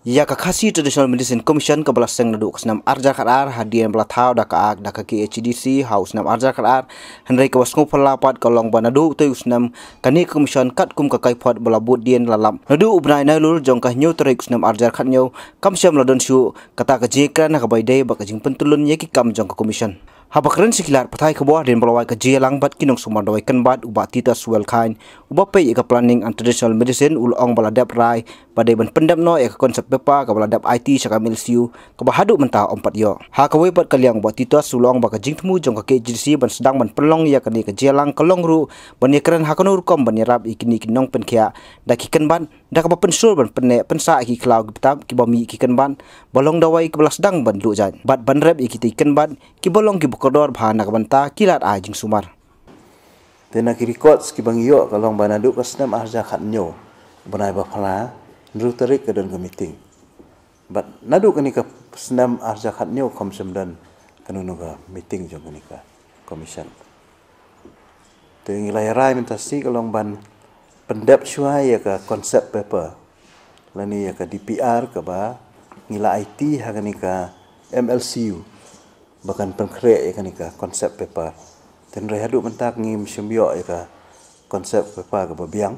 Ya kakasi Traditional Medicine Commission ke belas seng naduk senam arjar karar hadian belatau dak dak ke HDC House senam arjar karar Henry ke wasngu pelapat kolong banadu tu senam kani commission kat kum kakai pot belabut dien lalam nadu ubnai nailul jong kah nyu terik senam arjar kat nyu kam syam ladon syu kata ke jekran ka baidai bak jing pentulun ye ki kam jong ke commission habakren sikilat patai ke bawah den belawai ke jelang bat kinong sumar dawai kan bat ubat tita swell kain ubat pe ke planning and traditional medicine ulong baladap rai badai ban pendam no ke konsep bepa ke baladap IT sakamil siu ke bahadu mentah ompat yo ha ke webat kaliang ubat tita sulong bak jing temu jong ke JDC ban sedang ban pelong ya kani ke jelang kelong ru ban yakran ha kanur kom ban yarap ikini kinong penkia dakikan ban dak ba pensul ban penne pensa ki klau kitab ki bami ki kan ban bolong dawai ke belas dang ban lu jan bat ban rep ikiti kan ban ki bolong ki kodor bahana kabanta kilat ajing sumar. Tena ki records ki bangio kalong banadu kasnam arja khatnyo banai ba phala nru tarik ke don ke meeting. But nadu kani ka snam arja khatnyo komsem dan kanunu ka meeting jong kani ka commission. Te ngilai rai mentasi kalong ban pendap syua ya ka concept paper. Lani ya ka DPR ka ba ngila IT ha kani ka MLCU. Bahkan pengkreat ya kan ika konsep paper. Dan rehadu mentak ngim symbio ya ka konsep paper ke babiang.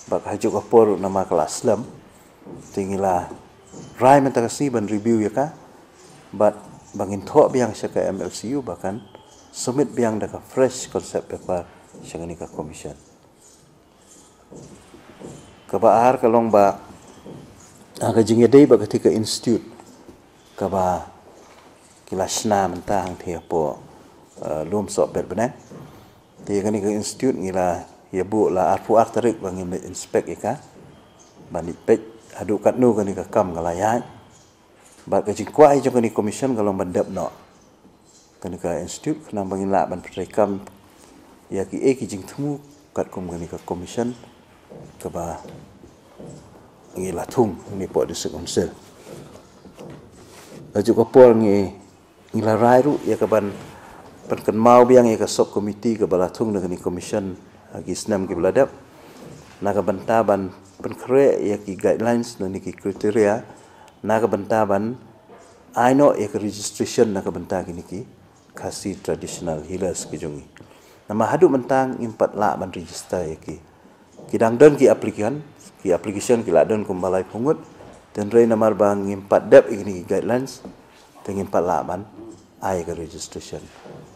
Bak hajuk kapor nama kelas lam. Tinggilah rai mentak si ban review ya ka. But bangin thok biang syaka MLCU bahkan submit biang daka fresh konsep paper syaka nika commission. Kebaar kalong ba aga jingedei ba ketika institute kaba kilasna mentang thia po lum sok bet bena ti kani ke institute ngila ya bu la arfu artarik bangin inspect ika bandit pek adu kat nu kani ka kam galayai ba ke jingkwai jo kani commission kalau bandap no kani ka institute kena bangin la ban kam ya ki ki jing thumu kat kum kani ka commission ke ba ngila thung ni po district council aju ko por ngi ngila rai ru ya kaban penken mau biang ya ka sub committee ke balatung dengan commission agi senam ke beladap na ka bentaban penkre ya ki guidelines dan ki kriteria na ka bentaban aino ya ka registration na ka bentang ini ki kasi traditional healers ki jongi nama hadu mentang impat la ban register ya ki kidang don ki application ki la don kumbalai pungut dan rei namar bang impat dep ini guidelines dengan impat la ban ai ke registration.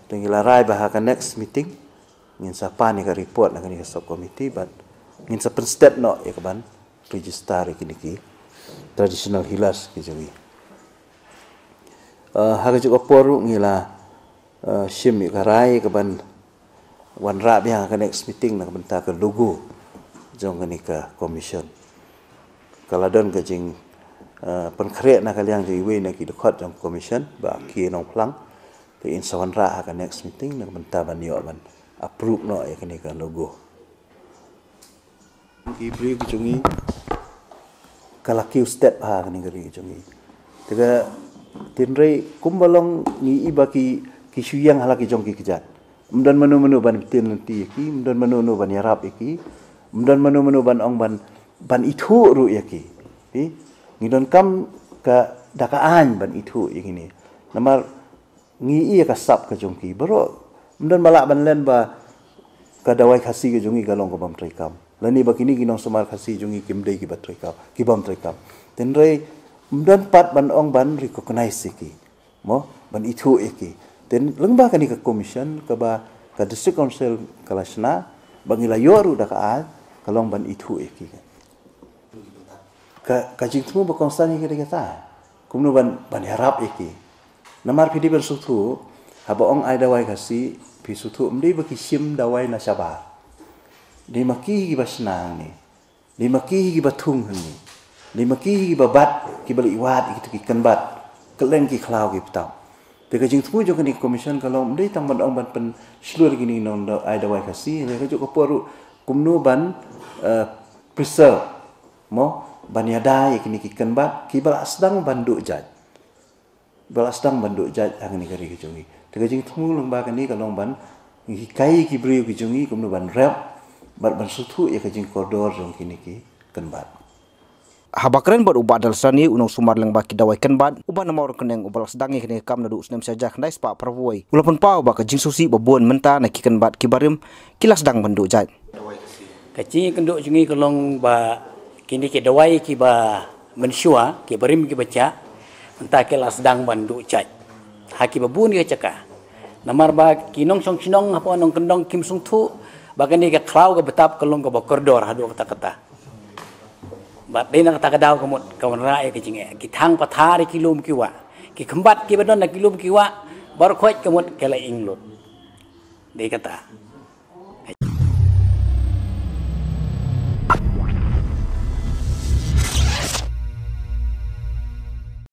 Tinggal rai bahkan next meeting ngin sapa ni ka report nak ni ka sub committee but ngin sa step no ya kaban register ki traditional healers ki jawi. Haga juga poru ngila shim ka rai kaban wan ra biang ka next meeting nak benta ka logo jong ni ka commission. Kalau don ka jing penkreat nak kalian jadi we nak ikut jam commission ba ki nong plang te insawan ra ka next meeting nak benta ban yo ban approve no ya kini kan logo ki bri ki jungi kala ki step ha kini gari jungi tega tinrei kumbalong ni ibaki ki syuyang halaki jong ki kejat mdan manu ban tin nanti ki mdan manu ban yarap iki mdan manu ban ong ban itu ru yaki ngidon kam ka dakaan ban itu yang ini namar ngi ka sap ka jongki baro mdan malak ban len ba ka dawai khasi ka jongi galong ko bam trai kam lani ba kini ginong sumar khasi jongi kimdei ki batrai kam ki bam trai kam tenrei mdan pat ban ong ban recognize ki mo ban itu iki ten lengba kani ka commission ka ba ka district council kalasna bangila yoru dakaan kalong ban itu iki kajing temu berkonstan yang kita kumno ban harap iki namar pidi ban sutu haba ong ai dawai kasi pi sutu mdi baki sim dawai na saba di maki gi basnang ni di maki gi batung ni di maki gi babat ki bali wat iki ki kanbat keleng ki klau ki ptam te kajing temu jo kani commission kalau mdi tang ban ong ban pen slur gini nong ai dawai kasi le ka jo ko poru kumno ban preserve mo banyada yakni kikan bat ki bala sedang banduk jaj ang ni kari kijungi tega jing tumu lomba kani kalong ban kai ki brio kijungi kumno ban rap bat ban sutu ya kajing kodor jong kini ki kan bat habakren bad ubah dal sani unong sumar lang baki dawai kan bad ubah nama orang keneng ubah sedangi kene kam nadu usnam saja kandai spa perwoi ulapun pau ba ka jingsusi babon menta na kikan bad kibarim kilas dang bandu jai kecing kenduk jungi kolong ba kini ke dawai ki ba mensyua ki barim ki baca menta kilas dang bandu jai haki babun ki caka namar ba kinong song sinong apa nong kendong kim sung tu bagani ke klau ke betap kolong ke koridor hadu kata-kata bat dei nak takadaw kamon rae ke jinge ki thang pathari kilum kiwa ki khambat ki badon na kilum kiwa bar khoj kamot kela inglut dei kata